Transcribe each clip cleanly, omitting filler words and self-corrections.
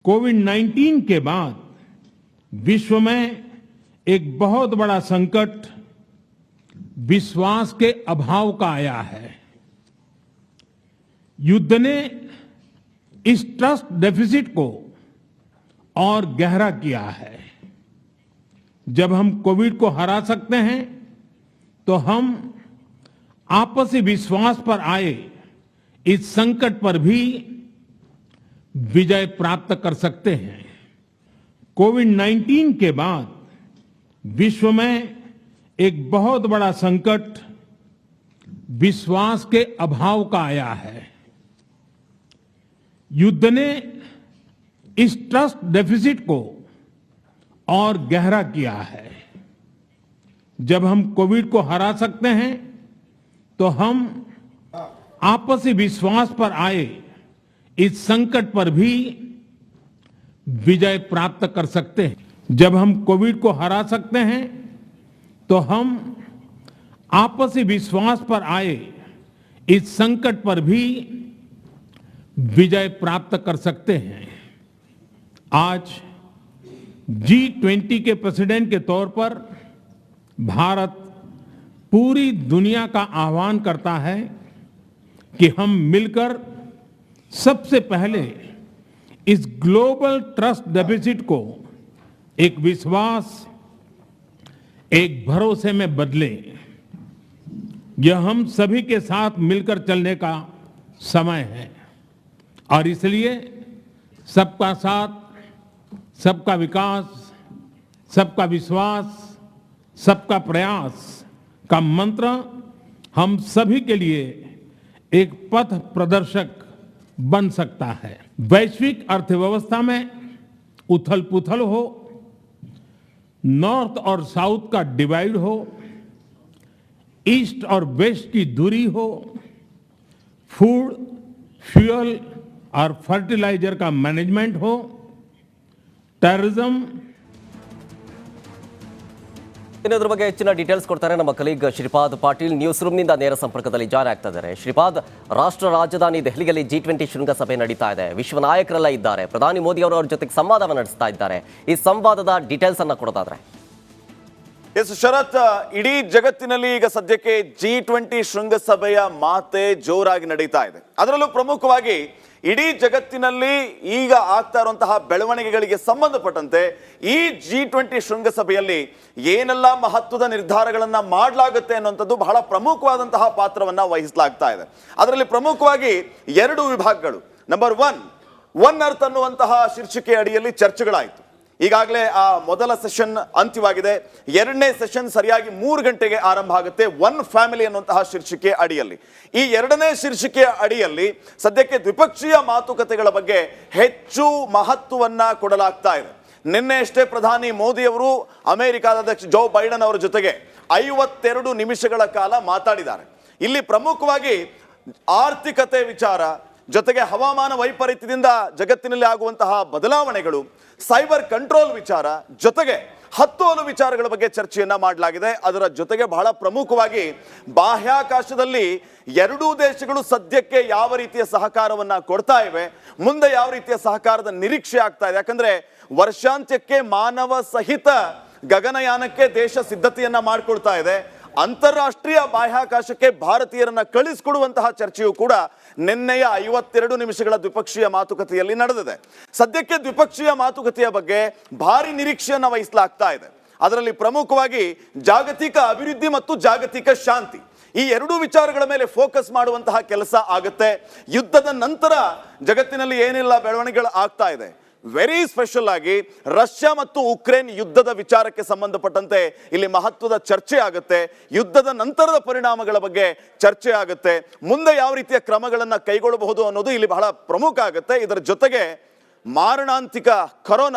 कोविड-19 के बाद विश्व में एक बहुत बड़ा संकट विश्वास के अभाव का आया है। युद्ध ने इस ट्रस्ट डेफिसिट को और गहरा किया है। जब हम कोविड को हरा सकते हैं तो हम आपसी विश्वास पर आए इस संकट पर भी विजय प्राप्त कर सकते हैं। कोविड-19 के बाद विश्व में एक बहुत बड़ा संकट विश्वास के अभाव का आया है। युद्ध ने इस ट्रस्ट डेफिसिट को और गहरा किया है। जब हम कोविड को हरा सकते हैं तो हम आपसी विश्वास पर आए इस संकट पर भी विजय प्राप्त कर सकते हैं। जब हम कोविड को हरा सकते हैं तो हम आपसी विश्वास पर आए इस संकट पर भी विजय प्राप्त कर सकते हैं। आज G20 के प्रेसिडेंट के तौर पर भारत पूरी दुनिया का आह्वान करता है कि हम मिलकर सबसे पहले इस ग्लोबल ट्रस्ट डेफिसिट को एक विश्वास, एक भरोसे में बदलें। यह हम सभी के साथ मिलकर चलने का समय है और इसलिए सबका साथ, सबका विकास, सबका विश्वास, सबका प्रयास का मंत्र हम सभी के लिए एक पथ प्रदर्शक बन सकता है। वैश्विक अर्थव्यवस्था में उथल-पुथल हो, नॉर्थ और साउथ का डिवाइड हो, ईस्ट और वेस्ट की दूरी हो, फूड, फ्यूल और फर्टिलाइजर का मैनेजमेंट हो, टेररिज्म। इनर ಬಗ್ಗೆ ಹೆಚ್ಚಿನ ಡೀಟೇಲ್ಸ್ ಕೊಡ್ತಾರೆ ನಮ್ಮ colleague Shripad Patil news room ನಿಂದ ನೇರ ಸಂಪರ್ಕದಲ್ಲಿ ಜಾರಿ ಆಗ್ತಾ ಇದ್ದಾರೆ। ಶ್ರೀಪಾದ್, ರಾಷ್ಟ್ರ ರಾಜಧಾನಿ ದೆಹಲಿಯಲ್ಲಿ G20 ಶೃಂಗಸಭೆ ನಡೀತಾ ಇದೆ, ವಿಶ್ವ ನಾಯಕರೆಲ್ಲ ಇದ್ದಾರೆ, ಪ್ರಧಾನಿ ಮೋದಿ ಅವರು ಅವರ ಜೊತೆಗೆ ಸಂವಾದವನ್ನು ನಡೆಸ್ತಾ ಇದ್ದಾರೆ। ಈ ಸಂವಾದದ ಡೀಟೇಲ್ಸ್ ಅನ್ನು ಕೊಡೋದಾದ್ರೆ ಎಸ್ ಶರತ್, ಇಡೀ ಜಗತ್ತಿನಲ್ಲಿ ಈಗ ಸದ್ಯಕ್ಕೆ G20 ಶೃಂಗಸಭೆಯ ಮಾತೆ ಜೋರಾಗಿ ನಡೀತಾ ಇದೆ। ಅದರಲ್ಲೂ ಪ್ರಮುಖವಾಗಿ ಇಡೀ ಜಗತ್ತಿನಲ್ಲಿ ಈಗ ಆಗ್ತಾ ಇರುವಂತಹ ಬೆಳವಣಿಗೆಗಳಿಗೆ ಸಂಬಂಧಪಟ್ಟಂತೆ ಈ G20 ಶೃಂಗಸಭೆಯಲ್ಲಿ ಏನೆಲ್ಲ ಮಹತ್ವದ ನಿರ್ಧಾರಗಳನ್ನ ಮಾಡಲಾಗುತ್ತೆ ಅನ್ನುವಂಥದ್ದು ಬಹಳ ಪ್ರಮುಖವಾದಂತಹ ಪಾತ್ರವನ್ನ ವಹಿಸಲಾಗ್ತಾ ಇದೆ। ಅದರಲ್ಲಿ ಪ್ರಮುಖವಾಗಿ ಎರಡು ವಿಭಾಗಗಳು, ನಂಬರ್ ಒನ್ ಅರ್ತ್ ಅನ್ನುವಂತಹ ಶೀರ್ಷಿಕೆ ಅಡಿಯಲ್ಲಿ ಚರ್ಚೆಗಳಾಯಿತು। ಈಗಾಗಲೇ ಆ ಮೊದಲ ಸೆಷನ್ ಅಂತ್ಯವಾಗಿದೆ। ಎರಡನೇ ಸೆಷನ್ ಸರಿಯಾಗಿ 3 ಗಂಟೆಗೆ ಆರಂಭ ಆಗುತ್ತೆ, ಒನ್ ಫ್ಯಾಮಿಲಿ ಅನ್ನುವಂತಹ ಶೀರ್ಷಿಕೆ ಅಡಿಯಲ್ಲಿ। ಈ ಎರಡನೇ ಶೀರ್ಷಿಕೆಯ ಅಡಿಯಲ್ಲಿ ಸದ್ಯಕ್ಕೆ ದ್ವಿಪಕ್ಷೀಯ ಮಾತುಕತೆಗಳ ಬಗ್ಗೆ ಹೆಚ್ಚು ಮಹತ್ವವನ್ನ ಕೊಡಲಾಗ್ತಾ ಇದೆ। ನಿನ್ನೆ ಅಷ್ಟೇ ಪ್ರಧಾನಿ ಮೋದಿ ಅವರು ಅಮೆರಿಕದ ಅಧ್ಯಕ್ಷ ಜೋ ಬೈಡನ್ ಅವರ ಜೊತೆಗೆ 52 ನಿಮಿಷಗಳ ಕಾಲ ಮಾತಾಡಿದ್ದಾರೆ। ಇಲ್ಲಿ ಪ್ರಮುಖವಾಗಿ ಆರ್ಥಿಕತೆ ವಿಚಾರ, ಜೊತೆಗೆ ಹವಾಮಾನ ವೈಪರೀತ್ಯದಿಂದ ಜಗತ್ತಿನಲ್ಲಿ ಆಗುವಂತಹ ಬದಲಾವಣೆಗಳು, ಸೈಬರ್ ಕಂಟ್ರೋಲ್ ವಿಚಾರ, ಜೊತೆಗೆ 10 ವಿಚಾರಗಳ ಬಗ್ಗೆ ಚರ್ಚೆಯನ್ನ ಮಾಡಲಾಗಿದೆ। ಅದರ ಜೊತೆಗೆ ಬಹಳ ಪ್ರಮುಖವಾಗಿ ಬಾಹ್ಯಾಕಾಶದಲ್ಲಿ ಎರಡೂ ದೇಶಗಳು ಸದ್ಯಕ್ಕೆ ಯಾವ ರೀತಿಯ ಸಹಕಾರವನ್ನ ಕೊಡ್ತಾ ಇವೆ, ಮುಂದೆ ಯಾವ ರೀತಿಯ ಸಹಕಾರದ ನಿರೀಕ್ಷೆ ಆಗ್ತಾ ಇದೆ, ಯಾಕಂದ್ರೆ ವರ್ಷಾಂತ್ಯಕ್ಕೆ ಮಾನವ ಸಹಿತ ಗಗನಯಾನಕ್ಕೆ ದೇಶ ಸಿದ್ಧತೆಯನ್ನ ಮಾಡಿಕೊಳ್ತಾ ಇದೆ। ಅಂತಾರಾಷ್ಟ್ರೀಯ ಬಾಹ್ಯಾಕಾಶಕ್ಕೆ ಭಾರತೀಯರನ್ನ ಕಳಿಸಿಕೊಡುವಂತಹ ಚರ್ಚೆಯು ಕೂಡ ನಿನ್ನೆಯ 52 ನಿಮಿಷಗಳ ದ್ವಿಪಕ್ಷೀಯ ಮಾತುಕತೆಯಲ್ಲಿ ನಡೆದಿದೆ। ಸದ್ಯಕ್ಕೆ ದ್ವಿಪಕ್ಷೀಯ ಮಾತುಕತೆಯ ಬಗ್ಗೆ ಭಾರಿ ನಿರೀಕ್ಷೆಯನ್ನ ವಹಿಸಲಾಗ್ತಾ ಇದೆ। ಅದರಲ್ಲಿ ಪ್ರಮುಖವಾಗಿ ಜಾಗತಿಕ ಅಭಿವೃದ್ಧಿ ಮತ್ತು ಜಾಗತಿಕ ಶಾಂತಿ, ಈ ಎರಡೂ ವಿಚಾರಗಳ ಮೇಲೆ ಫೋಕಸ್ ಮಾಡುವಂತಹ ಕೆಲಸ ಆಗುತ್ತೆ। ಯುದ್ಧದ ನಂತರ ಜಗತ್ತಿನಲ್ಲಿ ಏನೆಲ್ಲ ಬೆಳವಣಿಗೆಗಳು ಆಗ್ತಾ ಇದೆ, ವೆರಿ ಸ್ಪೆಷಲ್ ಆಗಿ ರಷ್ಯಾ ಮತ್ತು ಉಕ್ರೇನ್ ಯುದ್ಧದ ವಿಚಾರಕ್ಕೆ ಸಂಬಂಧಪಟ್ಟಂತೆ ಇಲ್ಲಿ ಮಹತ್ವದ ಚರ್ಚೆ ಆಗುತ್ತೆ। ಯುದ್ಧದ ನಂತರದ ಪರಿಣಾಮಗಳ ಬಗ್ಗೆ ಚರ್ಚೆ ಆಗುತ್ತೆ, ಮುಂದೆ ಯಾವ ರೀತಿಯ ಕ್ರಮಗಳನ್ನು ಕೈಗೊಳ್ಳಬಹುದು ಅನ್ನೋದು ಇಲ್ಲಿ ಬಹಳ ಪ್ರಮುಖ ಆಗುತ್ತೆ। ಇದರ ಜೊತೆಗೆ ಮಾರಣಾಂತಿಕ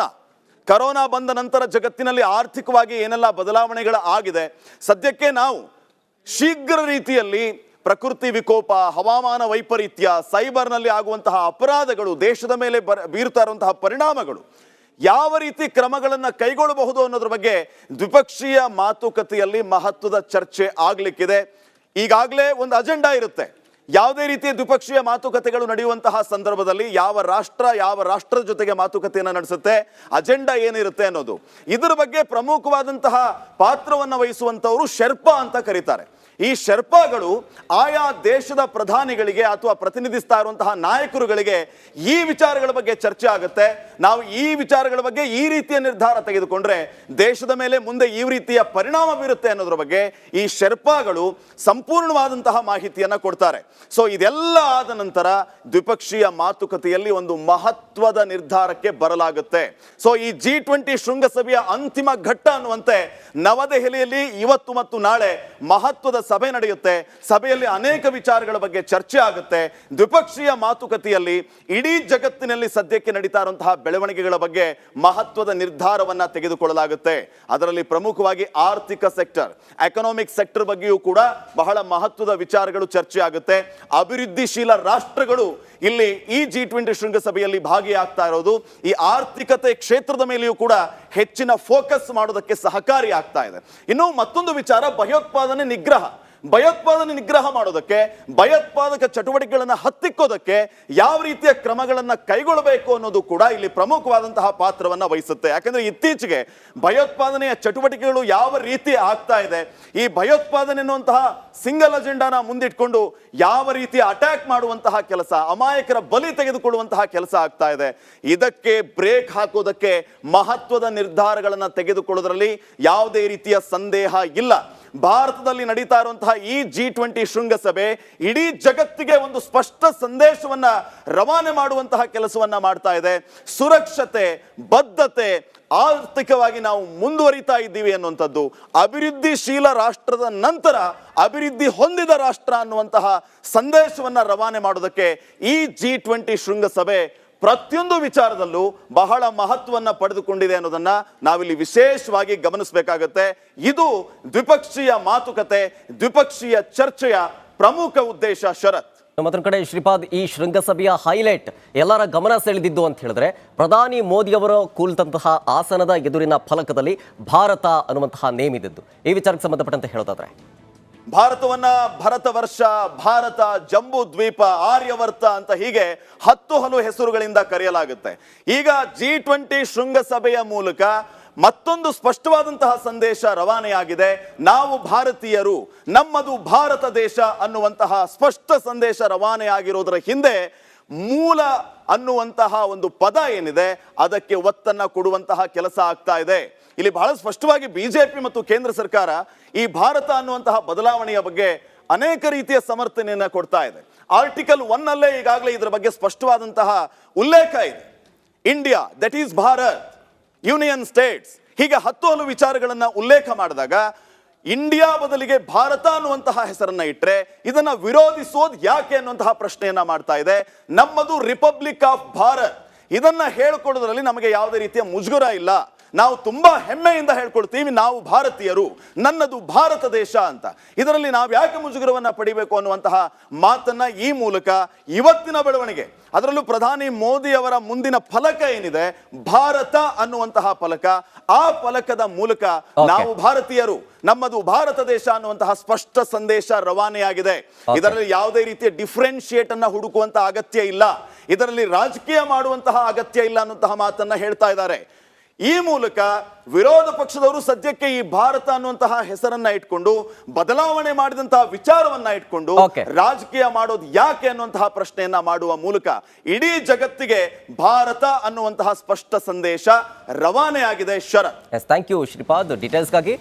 ಕರೋನಾ ಬಂದ ನಂತರ ಜಗತ್ತಿನಲ್ಲಿ ಆರ್ಥಿಕವಾಗಿ ಏನೆಲ್ಲ ಬದಲಾವಣೆಗಳು ಆಗಿದೆ, ಸದ್ಯಕ್ಕೆ ನಾವು ಶೀಘ್ರ ರೀತಿಯಲ್ಲಿ ಪ್ರಕೃತಿ ವಿಕೋಪ, ಹವಾಮಾನ ವೈಪರೀತ್ಯ, ಸೈಬರ್ನಲ್ಲಿ ಆಗುವಂತಹ ಅಪರಾಧಗಳು, ದೇಶದ ಮೇಲೆ ಬೀರುತ್ತಾ ಇರುವಂತಹ ಪರಿಣಾಮಗಳು, ಯಾವ ರೀತಿ ಕ್ರಮಗಳನ್ನು ಕೈಗೊಳ್ಳಬಹುದು ಅನ್ನೋದ್ರ ಬಗ್ಗೆ ದ್ವಿಪಕ್ಷೀಯ ಮಾತುಕತೆಯಲ್ಲಿ ಮಹತ್ವದ ಚರ್ಚೆ ಆಗಲಿಕ್ಕಿದೆ। ಈಗಾಗಲೇ ಒಂದು ಅಜೆಂಡಾ ಇರುತ್ತೆ, ಯಾವುದೇ ರೀತಿಯ ದ್ವಿಪಕ್ಷೀಯ ಮಾತುಕತೆಗಳು ನಡೆಯುವಂತಹ ಸಂದರ್ಭದಲ್ಲಿ ಯಾವ ರಾಷ್ಟ್ರದ ಜೊತೆಗೆ ಮಾತುಕತೆಯನ್ನು ನಡೆಸುತ್ತೆ, ಅಜೆಂಡಾ ಏನಿರುತ್ತೆ ಅನ್ನೋದು, ಇದರ ಬಗ್ಗೆ ಪ್ರಮುಖವಾದಂತಹ ಪಾತ್ರವನ್ನು ವಹಿಸುವಂತವರು ಶೆರ್ಪಾ ಅಂತ ಕರೀತಾರೆ. ಈ ಶೆರ್ಪಾಗಳು ಆಯಾ ದೇಶದ ಪ್ರಧಾನಿಗಳಿಗೆ ಅಥವಾ ಪ್ರತಿನಿಧಿಸ್ತಾ ಇರುವಂತಹ ನಾಯಕರುಗಳಿಗೆ ಈ ವಿಚಾರಗಳ ಬಗ್ಗೆ ಚರ್ಚೆ ಆಗುತ್ತೆ. ನಾವು ಈ ವಿಚಾರಗಳ ಬಗ್ಗೆ ಈ ರೀತಿಯ ನಿರ್ಧಾರ ತೆಗೆದುಕೊಂಡ್ರೆ ದೇಶದ ಮೇಲೆ ಮುಂದೆ ಈ ರೀತಿಯ ಪರಿಣಾಮ ಬೀರುತ್ತೆ ಅನ್ನೋದ್ರ ಬಗ್ಗೆ ಈ ಶೆರ್ಪಾಗಳು ಸಂಪೂರ್ಣವಾದಂತಹ ಮಾಹಿತಿಯನ್ನ ಕೊಡ್ತಾರೆ. ಸೊ ಇದೆಲ್ಲ ಆದ ನಂತರ ದ್ವಿಪಕ್ಷೀಯ ಮಾತುಕತೆಯಲ್ಲಿ ಒಂದು ಮಹತ್ವದ ನಿರ್ಧಾರಕ್ಕೆ ಬರಲಾಗುತ್ತೆ. ಸೊ ಈ G20 ಶೃಂಗಸಭೆಯ ಅಂತಿಮ ಘಟ್ಟ ಅನ್ನುವಂತೆ ನವದೆಹಲಿಯಲ್ಲಿ ಇವತ್ತು ಮತ್ತು ನಾಳೆ ಮಹತ್ವದ ಸಭೆ ನಡೆಯುತ್ತೆ. ಸಭೆಯಲ್ಲಿ ಅನೇಕ ವಿಚಾರಗಳ ಬಗ್ಗೆ ಚರ್ಚೆ ಆಗುತ್ತೆ. ದ್ವಿಪಕ್ಷೀಯ ಮಾತುಕತೆಯಲ್ಲಿ ಇಡೀ ಜಗತ್ತಿನಲ್ಲಿ ಸದ್ಯಕ್ಕೆ ನಡೀತಾ ಇರುವಂತಹ ಬೆಳವಣಿಗೆಗಳ ಬಗ್ಗೆ ಮಹತ್ವದ ನಿರ್ಧಾರವನ್ನ ತೆಗೆದುಕೊಳ್ಳಲಾಗುತ್ತೆ. ಅದರಲ್ಲಿ ಪ್ರಮುಖವಾಗಿ ಆರ್ಥಿಕ ಸೆಕ್ಟರ್, ಎಕನಾಮಿಕ್ ಸೆಕ್ಟರ್ ಬಗ್ಗೆಯೂ ಕೂಡ ಬಹಳ ಮಹತ್ವದ ವಿಚಾರಗಳು ಚರ್ಚೆ ಆಗುತ್ತೆ. ಅಭಿವೃದ್ಧಿಶೀಲ ರಾಷ್ಟ್ರಗಳು ಇಲ್ಲಿ ಈ G20 ಶೃಂಗಸಭೆಯಲ್ಲಿ ಭಾಗಿಯಾಗ್ತಾ ಇರೋದು ಈ ಆರ್ಥಿಕತೆ ಕ್ಷೇತ್ರದ ಮೇಲೆಯೂ ಕೂಡ ಹೆಚ್ಚಿನ ಫೋಕಸ್ ಮಾಡೋದಕ್ಕೆ ಸಹಕಾರಿ ಆಗ್ತಾ ಇದೆ. ಇನ್ನು ಮತ್ತೊಂದು ವಿಚಾರ ಭಯೋತ್ಪಾದನೆ ನಿಗ್ರಹ ಮಾಡೋದಕ್ಕೆ, ಭಯೋತ್ಪಾದಕ ಚಟುವಟಿಕೆಗಳನ್ನು ಹತ್ತಿಕ್ಕೋದಕ್ಕೆ ಯಾವ ರೀತಿಯ ಕ್ರಮಗಳನ್ನು ಕೈಗೊಳ್ಳಬೇಕು ಅನ್ನೋದು ಕೂಡ ಇಲ್ಲಿ ಪ್ರಮುಖವಾದಂತಹ ಪಾತ್ರವನ್ನು ವಹಿಸುತ್ತೆ. ಯಾಕಂದ್ರೆ ಇತ್ತೀಚೆಗೆ ಭಯೋತ್ಪಾದನೆಯ ಚಟುವಟಿಕೆಗಳು ಯಾವ ರೀತಿ ಆಗ್ತಾ ಇದೆ, ಈ ಭಯೋತ್ಪಾದನೆ ಅನ್ನುವಂತಹ ಸಿಂಗಲ್ ಅಜೆಂಡಾನ ಮುಂದಿಟ್ಕೊಂಡು ಯಾವ ರೀತಿ ಅಟ್ಯಾಕ್ ಮಾಡುವಂತಹ ಕೆಲಸ, ಅಮಾಯಕರ ಬಲಿ ತೆಗೆದುಕೊಳ್ಳುವಂತಹ ಕೆಲಸ ಆಗ್ತಾ ಇದೆ, ಇದಕ್ಕೆ ಬ್ರೇಕ್ ಹಾಕೋದಕ್ಕೆ ಮಹತ್ವದ ನಿರ್ಧಾರಗಳನ್ನು ತೆಗೆದುಕೊಳ್ಳೋದ್ರಲ್ಲಿ ಯಾವುದೇ ರೀತಿಯ ಸಂದೇಹ ಇಲ್ಲ. ಭಾರತದಲ್ಲಿ ನಡೀತಾ ಇರುವಂತಹ ಈ G20 ಶೃಂಗಸಭೆ ಇಡೀ ಜಗತ್ತಿಗೆ ಒಂದು ಸ್ಪಷ್ಟ ಸಂದೇಶವನ್ನ ರವಾನೆ ಮಾಡುವಂತಹ ಕೆಲಸವನ್ನ ಮಾಡ್ತಾ ಇದೆ. ಸುರಕ್ಷತೆ, ಬದ್ಧತೆ, ಆರ್ಥಿಕವಾಗಿ ನಾವು ಮುಂದುವರಿತಾ ಇದ್ದೀವಿ ಅನ್ನುವಂಥದ್ದು, ಅಭಿವೃದ್ಧಿಶೀಲ ರಾಷ್ಟ್ರದ ನಂತರ ಅಭಿವೃದ್ಧಿ ಹೊಂದಿದ ರಾಷ್ಟ್ರ ಅನ್ನುವಂತಹ ಸಂದೇಶವನ್ನ ರವಾನೆ ಮಾಡೋದಕ್ಕೆ ಈ G20 ಶೃಂಗಸಭೆ ಪ್ರತಿಯೊಂದು ವಿಚಾರದಲ್ಲೂ ಬಹಳ ಮಹತ್ವವನ್ನ ಪಡೆದುಕೊಂಡಿದೆ ಅನ್ನೋದನ್ನ ನಾವಿಲ್ಲಿ ವಿಶೇಷವಾಗಿ ಗಮನಿಸಬೇಕಾಗುತ್ತೆ. ಇದು ದ್ವಿಪಕ್ಷೀಯ ಮಾತುಕತೆ, ದ್ವಿಪಕ್ಷೀಯ ಚರ್ಚೆಯ ಪ್ರಮುಖ ಉದ್ದೇಶ. ಶರತ್, ಮತ್ತೊಂದು ಕಡೆ ಶ್ರೀಪಾದ್, ಈ ಶೃಂಗಸಭೆಯ ಹೈಲೈಟ್ ಎಲ್ಲರ ಗಮನ ಸೆಳೆದಿದ್ದು ಅಂತ ಹೇಳಿದ್ರೆ ಪ್ರಧಾನಿ ಮೋದಿ ಅವರು ಕೂಲ್ತಂತಹ ಆಸನದ ಎದುರಿನ ಫಲಕದಲ್ಲಿ ಭಾರತ ಅನ್ನುವಂತಹ ನೇಮ್ ಇದ್ದದ್ದು. ಈ ವಿಚಾರಕ್ಕೆ ಸಂಬಂಧಪಟ್ಟಂತೆ ಹೇಳೋದಾದ್ರೆ ಭಾರತವನ್ನ ಭರತ ವರ್ಷ, ಭಾರತ, ಜಂಬೂ ದ್ವೀಪ, ಆರ್ಯವರ್ತ ಅಂತ ಹೀಗೆ 10 ಹಲವು ಹೆಸರುಗಳಿಂದ ಕರೆಯಲಾಗುತ್ತೆ. ಈಗ G20 ಶೃಂಗಸಭೆಯ ಮೂಲಕ ಮತ್ತೊಂದು ಸ್ಪಷ್ಟವಾದಂತಹ ಸಂದೇಶ ರವಾನೆಯಾಗಿದೆ. ನಾವು ಭಾರತೀಯರು, ನಮ್ಮದು ಭಾರತ ದೇಶ ಅನ್ನುವಂತಹ ಸ್ಪಷ್ಟ ಸಂದೇಶ ರವಾನೆಯಾಗಿರೋದರ ಹಿಂದೆ ಮೂಲ ಅನ್ನುವಂತಹ ಒಂದು ಪದ ಏನಿದೆ ಅದಕ್ಕೆ ಒತ್ತನ್ನ ಕೊಡುವಂತಹ ಕೆಲಸ ಆಗ್ತಾ ಇದೆ. ಇಲ್ಲಿ ಬಹಳ ಸ್ಪಷ್ಟವಾಗಿ ಬಿಜೆಪಿ ಮತ್ತು ಕೇಂದ್ರ ಸರ್ಕಾರ ಈ ಭಾರತ ಅನ್ನುವಂತಹ ಬದಲಾವಣೆಯ ಬಗ್ಗೆ ಅನೇಕ ರೀತಿಯ ಸಮರ್ಥನೆಯನ್ನ ಕೊಡ್ತಾ ಇದೆ. ಆರ್ಟಿಕಲ್ 1 ಅಲ್ಲೇ ಈಗಾಗಲೇ ಇದರ ಬಗ್ಗೆ ಸ್ಪಷ್ಟವಾದಂತಹ ಉಲ್ಲೇಖ ಇದೆ. India, that is Bharat, union States, ಹೀಗೆ 10 ಹಲವು ವಿಚಾರಗಳನ್ನ ಉಲ್ಲೇಖ ಮಾಡಿದಾಗ ಇಂಡಿಯಾ ಬದಲಿಗೆ ಭಾರತ ಅನ್ನುವಂತಹ ಹೆಸರನ್ನ ಇಟ್ಟರೆ ಇದನ್ನ ವಿರೋಧಿಸೋದು ಯಾಕೆ ಅನ್ನುವಂತಹ ಪ್ರಶ್ನೆಯನ್ನ ಮಾಡ್ತಾ ಇದೆ. ನಮ್ಮದು ರಿಪಬ್ಲಿಕ್ ಆಫ್ ಭಾರತ್, ಇದನ್ನ ಹೇಳ್ಕೊಳ್ಳೋದ್ರಲ್ಲಿ ನಮಗೆ ಯಾವುದೇ ರೀತಿಯ ಮುಜುಗರ ಇಲ್ಲ. ನಾವು ತುಂಬಾ ಹೆಮ್ಮೆಯಿಂದ ಹೇಳ್ಕೊಳ್ತೀವಿ, ನಾವು ಭಾರತೀಯರು, ನನ್ನದು ಭಾರತ ದೇಶ ಅಂತ. ಇದರಲ್ಲಿ ನಾವು ಯಾಕೆ ಮುಜುಗರವನ್ನ ಪಡಿಬೇಕು ಅನ್ನುವಂತಹ ಮಾತನ್ನ ಈ ಮೂಲಕ ಇವತ್ತಿನ ಬೆಳವಣಿಗೆ, ಅದರಲ್ಲೂ ಪ್ರಧಾನಿ ಮೋದಿ ಅವರ ಮುಂದಿನ ಫಲಕ ಏನಿದೆ ಭಾರತ ಅನ್ನುವಂತಹ ಫಲಕ, ಆ ಫಲಕದ ಮೂಲಕ ನಾವು ಭಾರತೀಯರು, ನಮ್ಮದು ಭಾರತ ದೇಶ ಅನ್ನುವಂತಹ ಸ್ಪಷ್ಟ ಸಂದೇಶ ರವಾನೆಯಾಗಿದೆ. ಇದರಲ್ಲಿ ಯಾವುದೇ ರೀತಿಯ ಡಿಫ್ರೆನ್ಶಿಯೇಟ್ ಅನ್ನ ಹುಡುಕುವಂತ ಅಗತ್ಯ ಇಲ್ಲ, ಇದರಲ್ಲಿ ರಾಜಕೀಯ ಮಾಡುವಂತಹ ಅಗತ್ಯ ಇಲ್ಲ ಅನ್ನುವಂತಹ ಮಾತನ್ನ ಹೇಳ್ತಾ ಇದ್ದಾರೆ. ಈ ಮೂಲಕ ವಿರೋಧ ಪಕ್ಷದವರು ಸದ್ಯಕ್ಕೆ ಈ ಭಾರತ ಅನ್ನುವಂತಹ ಹೆಸರನ್ನ ಇಟ್ಕೊಂಡು ಬದಲಾವಣೆ ಮಾಡಿದಂತಹ ವಿಚಾರವನ್ನ ಇಟ್ಕೊಂಡು ರಾಜಕೀಯ ಮಾಡೋದು ಯಾಕೆ ಅನ್ನುವಂತಹ ಪ್ರಶ್ನೆಯನ್ನ ಮಾಡುವ ಮೂಲಕ ಇಡೀ ಜಗತ್ತಿಗೆ ಭಾರತ ಅನ್ನುವಂತಹ ಸ್ಪಷ್ಟ ಸಂದೇಶ ರವಾನೆ ಆಗಿದೆ. ಶರತ್, ಥ್ಯಾಂಕ್ ಯು ಶ್ರೀಪಾದ್ ಡೀಟೇಲ್ಸ್ಗಾಗಿ.